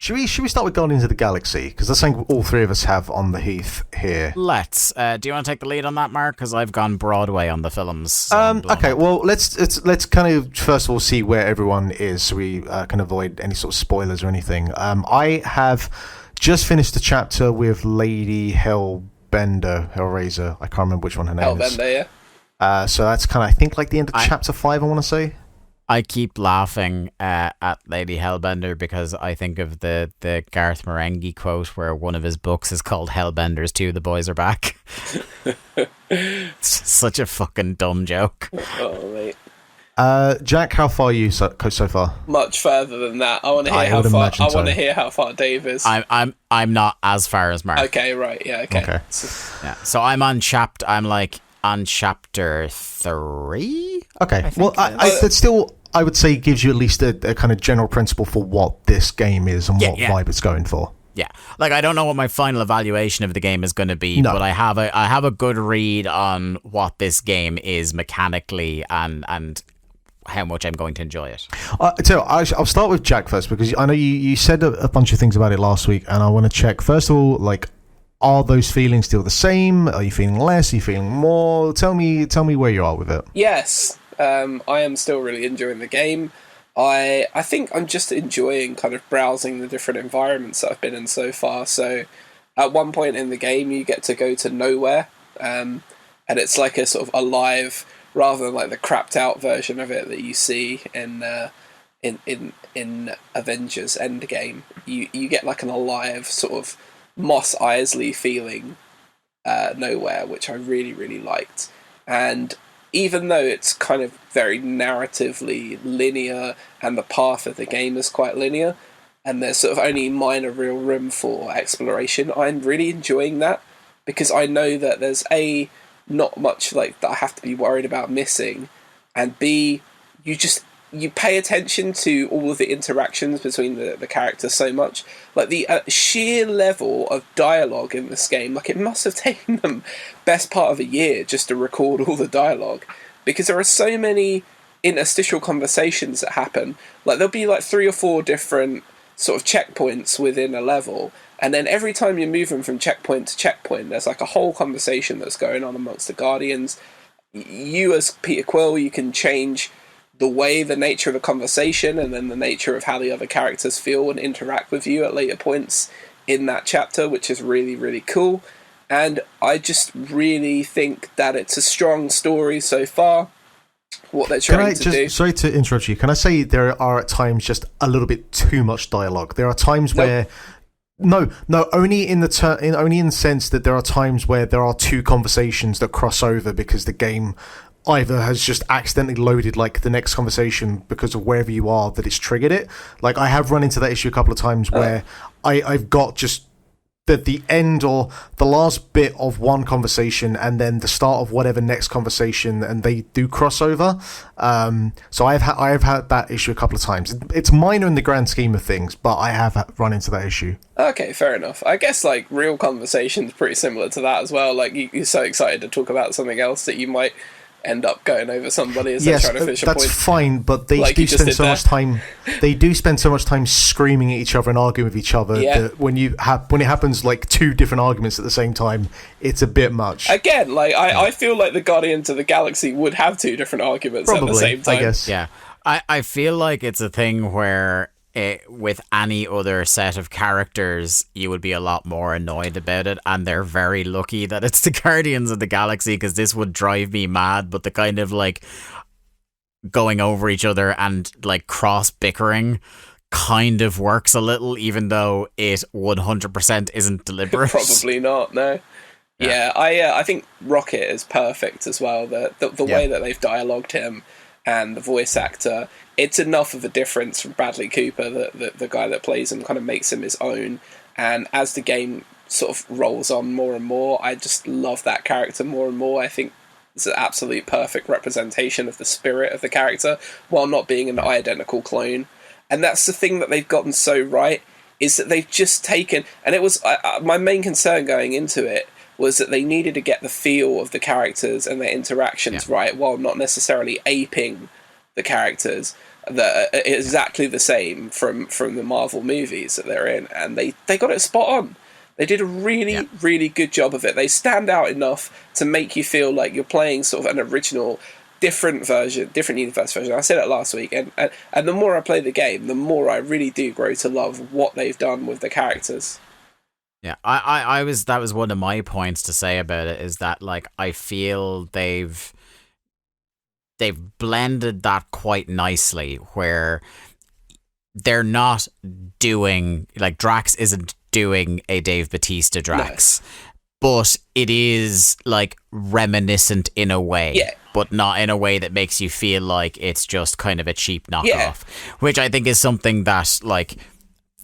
Should we start with Guardians of the Galaxy? Because that's something all three of us have on the heath here. Let's. Do you want to take the lead on that, Mark? Because I've gone Broadway on the films. So okay, well, let's kind of first of all see where everyone is, so we can avoid any sort of spoilers or anything. I have just finished the chapter with Lady Hellraiser. I can't remember which one her name is. Hellbender, yeah. So that's kind of, I think, like the end of chapter 5, I want to say. I keep laughing at Lady Hellbender because I think of the Garth Marenghi quote where one of his books is called Hellbenders 2, The Boys Are Back. It's such a fucking dumb joke. Oh, mate. Jack, how far are you so far? Much further than that. I want to hear how far. I want to hear how far Dave is. I'm not as far as Mark. Okay, right. Yeah. Okay. So I'm on chapter 3. Okay. Well, that still, I would say, gives you at least a kind of general principle for what this game is and what vibe it's going for. Yeah, like I don't know what my final evaluation of the game is going to be, but I have a good read on what this game is mechanically and how much I'm going to enjoy it. So I'll start with Jack first, because I know you said a bunch of things about it last week, and I want to check first of all, like, are those feelings still the same? Are you feeling less? Are you feeling more? Tell me where you are with it. Yes, I am still really enjoying the game. I think I'm just enjoying kind of browsing the different environments that I've been in so far. So at one point in the game, you get to go to nowhere, and it's like a sort of alive, rather than like the crapped out version of it that you see in Avengers Endgame. You get like an alive sort of Mos Eisley feeling nowhere, which I really, really liked. And even though it's kind of very narratively linear and the path of the game is quite linear and there's sort of only minor real room for exploration, I'm really enjoying that, because I know that there's not much like that I have to be worried about missing, and B, you pay attention to all of the interactions between the characters so much. Like the sheer level of dialogue in this game, like it must have taken them best part of a year just to record all the dialogue, because there are so many interstitial conversations that happen. Like there'll be like 3 or 4 different sort of checkpoints within a level, and then every time you're moving from checkpoint to checkpoint, there's like a whole conversation that's going on amongst the Guardians. You as Peter Quill, you can change the nature of the conversation and then the nature of how the other characters feel and interact with you at later points in that chapter, which is really, really cool. And I just really think that it's a strong story so far, what they're trying to do. Sorry to interrupt you. Can I say there are at times just a little bit too much dialogue? There are times where... No, only in the sense that there are times where there are 2 conversations that cross over because the game either has just accidentally loaded like the next conversation because of wherever you are that it's triggered it. Like I have run into that issue a couple of times where I've got just the end or the last bit of one conversation and then the start of whatever next conversation, and they do crossover. So I have had that issue a couple of times. It's minor in the grand scheme of things, but I have run into that issue. Okay, fair enough. I guess like real conversation's pretty similar to that as well. Like you're so excited to talk about something else that you might end up going over somebody as they're trying to finish a point. That's fine, but they do spend so much time. They do spend so much time screaming at each other and arguing with each other that when it happens like 2 different arguments at the same time, it's a bit much. Again, like I feel like the Guardians of the Galaxy would have 2 different arguments at the same time. I guess. Yeah, I feel like it's a thing where with any other set of characters, you would be a lot more annoyed about it, and they're very lucky that it's the Guardians of the Galaxy, because this would drive me mad. But the kind of like going over each other and like cross bickering kind of works a little, even though it 100% isn't deliberate. Probably not, no. Yeah, I think Rocket is perfect as well. The way that they've dialogued him and the voice actor, it's enough of a difference from Bradley Cooper that the guy that plays him kind of makes him his own. And as the game sort of rolls on more and more, I just love that character more and more. I think it's an absolute perfect representation of the spirit of the character while not being an identical clone. And that's the thing that they've gotten so right, is that they've just taken... And it was my main concern going into it was that they needed to get the feel of the characters and their interactions right while not necessarily aping the characters. that are exactly the same from the Marvel movies that they're in, and they got it spot on. They did a really, really good job of it. They stand out enough to make you feel like you're playing sort of an original, different universe version. I said it last week, and the more I play the game, the more I really do grow to love what they've done with the characters. Yeah, that was one of my points to say about it, is that like I feel they've blended that quite nicely, where they're not doing, like, Drax isn't doing a Dave Bautista Drax, but it is like reminiscent in a way, but not in a way that makes you feel like it's just kind of a cheap knockoff, which I think is something that like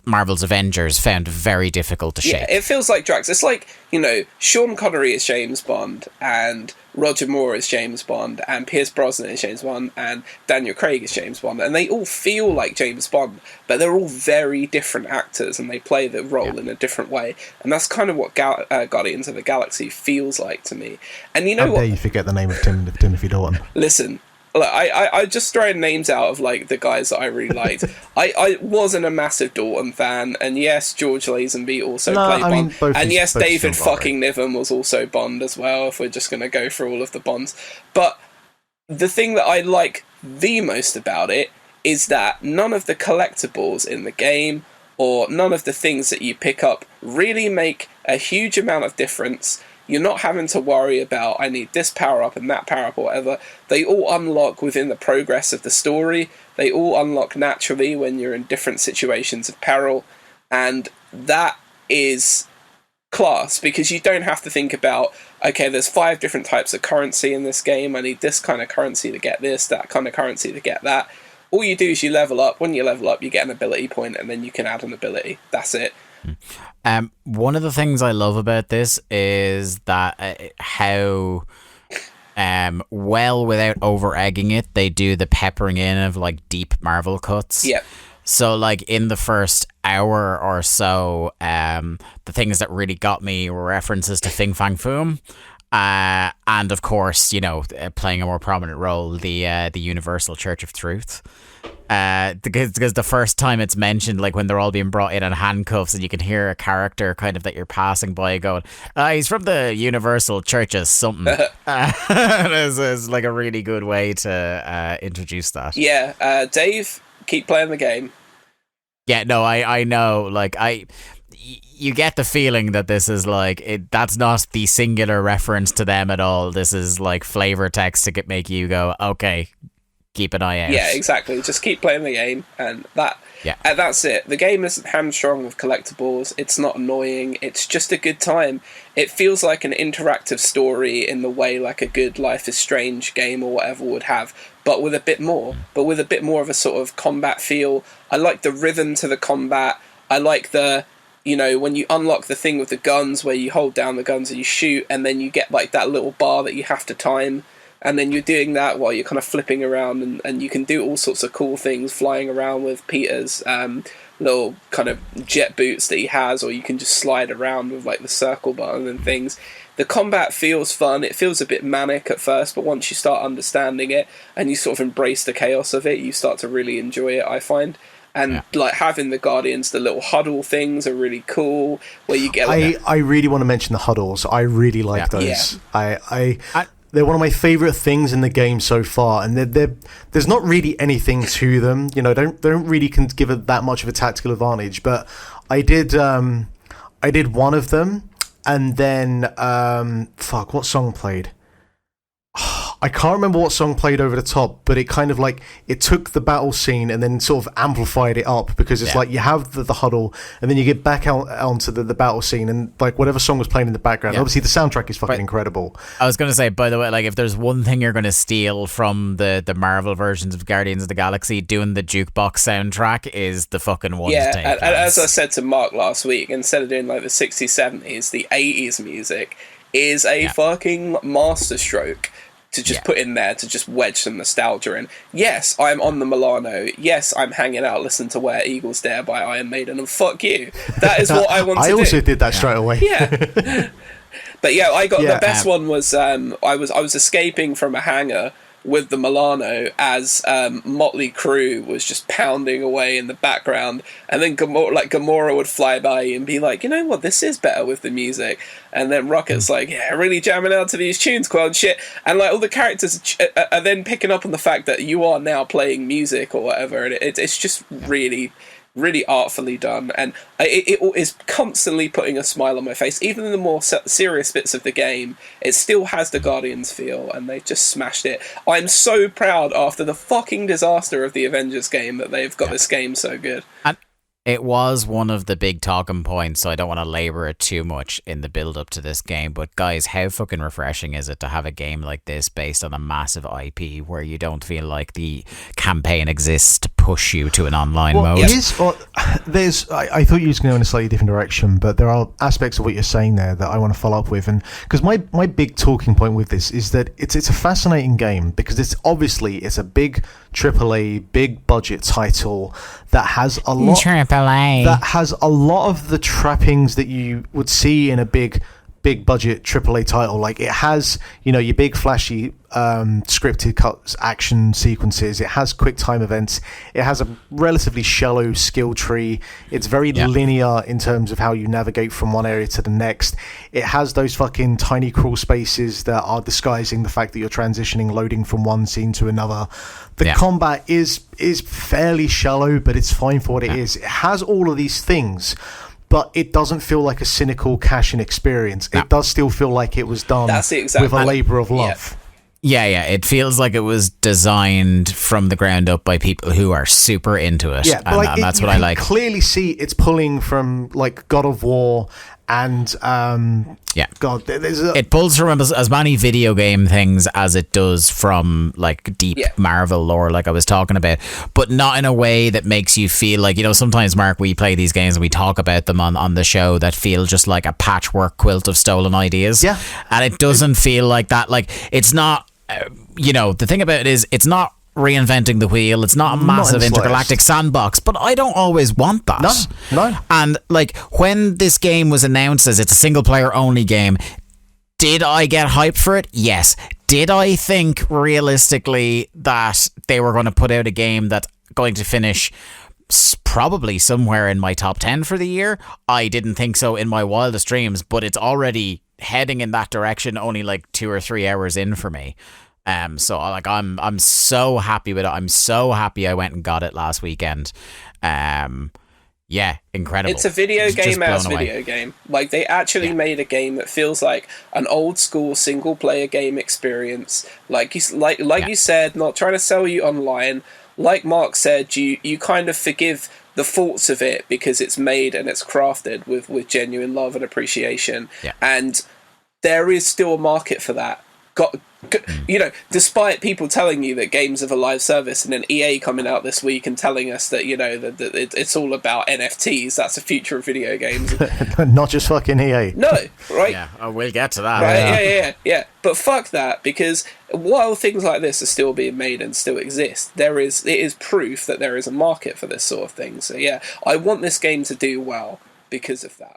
Marvel's Avengers found very difficult to shape. Yeah, it feels like Drax. It's like, you know, Sean Connery is James Bond, and Roger Moore is James Bond, and Pierce Brosnan is James Bond, and Daniel Craig is James Bond, and they all feel like James Bond, but they're all very different actors, and they play the role in a different way, and that's kind of what Guardians of the Galaxy feels like to me. And you know what? How dare you forget the name of Timothy Dalton? Listen, I just throwing names out of like the guys that I really liked. I wasn't a massive Dalton fan, and yes, George Lazenby also played Bond, and yes, David fucking Niven was also Bond as well, if we're just going to go through all of the Bonds. But the thing that I like the most about it is that none of the collectibles in the game, or none of the things that you pick up, really make a huge amount of difference. You're not having to worry about, I need this power-up and that power-up or whatever. They all unlock within the progress of the story. They all unlock naturally when you're in different situations of peril. And that is class, because you don't have to think about, okay, there's 5 different types of currency in this game. I need this kind of currency to get this, that kind of currency to get that. All you do is you level up. When you level up, you get an ability point, and then you can add an ability. That's it. One of the things I love about this is that how well, without over egging it, they do the peppering in of like deep Marvel cuts. Yeah. So like in the first hour or so, the things that really got me were references to Fing Fang Foom. And of course, you know, playing a more prominent role, the Universal Church of Truth. Because the first time it's mentioned, like when they're all being brought in handcuffs, and you can hear a character kind of that you're passing by going, he's from the Universal Church of something. It's like a really good way to introduce that. Yeah, Dave, keep playing the game. Yeah, no, I know. Like, you get the feeling that this is like, that's not the singular reference to them at all. This is like flavor text to make you go, okay, keep an eye out. Yeah, exactly. Just keep playing the game, and that's it. The game isn't hamstrung with collectibles. It's not annoying. It's just a good time. It feels like an interactive story in the way like a good Life is Strange game or whatever would have, but with a bit more. But with a bit more of a sort of combat feel. I like the rhythm to the combat. I like the, you know, when you unlock the thing with the guns, where you hold down the guns and you shoot, and then you get like that little bar that you have to time. And then you're doing that while you're kind of flipping around, and you can do all sorts of cool things, flying around with Peter's little kind of jet boots that he has, or you can just slide around with like the circle button and things. The combat feels fun. It feels a bit manic at first, but once you start understanding it and you sort of embrace the chaos of it, you start to really enjoy it, I find. And like having the Guardians, the little huddle things are really cool, where you get like I really want to mention the huddles. I really like those. Yeah. They're one of my favourite things in the game so far, and there's not really anything to them. You know, they don't really give it that much of a tactical advantage. But I did one of them, and then what song played? I can't remember what song played over the top, but it kind of like, it took the battle scene and then sort of amplified it up, because it's like you have the huddle, and then you get back out onto the battle scene, and like whatever song was playing in the background. Obviously the soundtrack is fucking incredible. I was going to say, by the way, like if there's one thing you're going to steal from the Marvel versions of Guardians of the Galaxy, doing the jukebox soundtrack is the fucking one to take. And as I said to Mark last week, instead of doing like the 60s, 70s, the 80s music is a fucking masterstroke to just put in there, to just wedge some nostalgia in. Yes, I'm on the Milano. Yes, I'm hanging out listening to Where Eagles Dare by Iron Maiden, and fuck you. That is what I want to do. I also did that straight away. Yeah. But yeah, I got the best one was I was escaping from a hangar with the Milano as Motley Crue was just pounding away in the background, and then Gamora would fly by and be like, you know what, this is better with the music, and then Rocket's like, yeah, really jamming out to these tunes, quite shit, and like all the characters are then picking up on the fact that you are now playing music or whatever, and it's just really, really artfully done, and it is constantly putting a smile on my face. Even in the more serious bits of the game, it still has the Guardians feel, and they've just smashed it. I'm so proud after the fucking disaster of the Avengers game that they've got this game so good. And it was one of the big talking points, so I don't want to labour it too much in the build-up to this game, but guys, how fucking refreshing is it to have a game like this based on a massive IP where you don't feel like the campaign exists to push you to an online mode? I thought you was going to go in a slightly different direction, but there are aspects of what you're saying there that I want to follow up with, and because my big talking point with this is that it's a fascinating game because it's a big AAA, big budget title that has a lot of the trappings that you would see in a big budget AAA title. Like, it has, your big flashy scripted cuts, action sequences. It has quick time events. It has a relatively shallow skill tree. It's very linear in terms of how you navigate from one area to the next. It has those fucking tiny crawl spaces that are disguising the fact that you're transitioning, loading from one scene to another. The combat is fairly shallow, but it's fine for what it is. It has all of these things, but it doesn't feel like a cynical cash-in experience. It does still feel like it was done with a labour of love. Yeah, it feels like it was designed from the ground up by people who are super into it. Yeah, and that's what I like. Clearly see it's pulling from like God of War and God, it pulls from as many video game things as it does from like deep Marvel lore, like I was talking about, but not in a way that makes you feel like, sometimes, Mark, we play these games and we talk about them on the show that feel just like a patchwork quilt of stolen ideas. Yeah. And it doesn't feel like that. Like, it's not, the thing about it is it's not reinventing the wheel. It's not a massive intergalactic sandbox, but I don't always want that. No. And like, when this game was announced as it's a single player only game, did I get hyped for it? Yes. Did I think realistically that they were going to put out a game that's going to finish probably somewhere in my top 10 for the year? I didn't think so in my wildest dreams, but it's already heading in that direction only like 2 or 3 hours in for me. So like I'm so happy with it. I'm so happy I went and got it last weekend. Incredible. It's a video game as video game. Like, they actually made a game that feels like an old school single player game experience. Like you said, not trying to sell you online. Like Mark said, you kind of forgive the faults of it because it's made and it's crafted with genuine love and appreciation. Yeah. And there is still a market for that. Despite people telling you that games have a live service, and then EA coming out this week and telling us that that it's all about NFTs. That's the future of video games. Not just fucking EA. No, right? Yeah, we'll get to that. Right? Yeah. But fuck that, because while things like this are still being made and still exist, it is proof that there is a market for this sort of thing. So yeah, I want this game to do well because of that.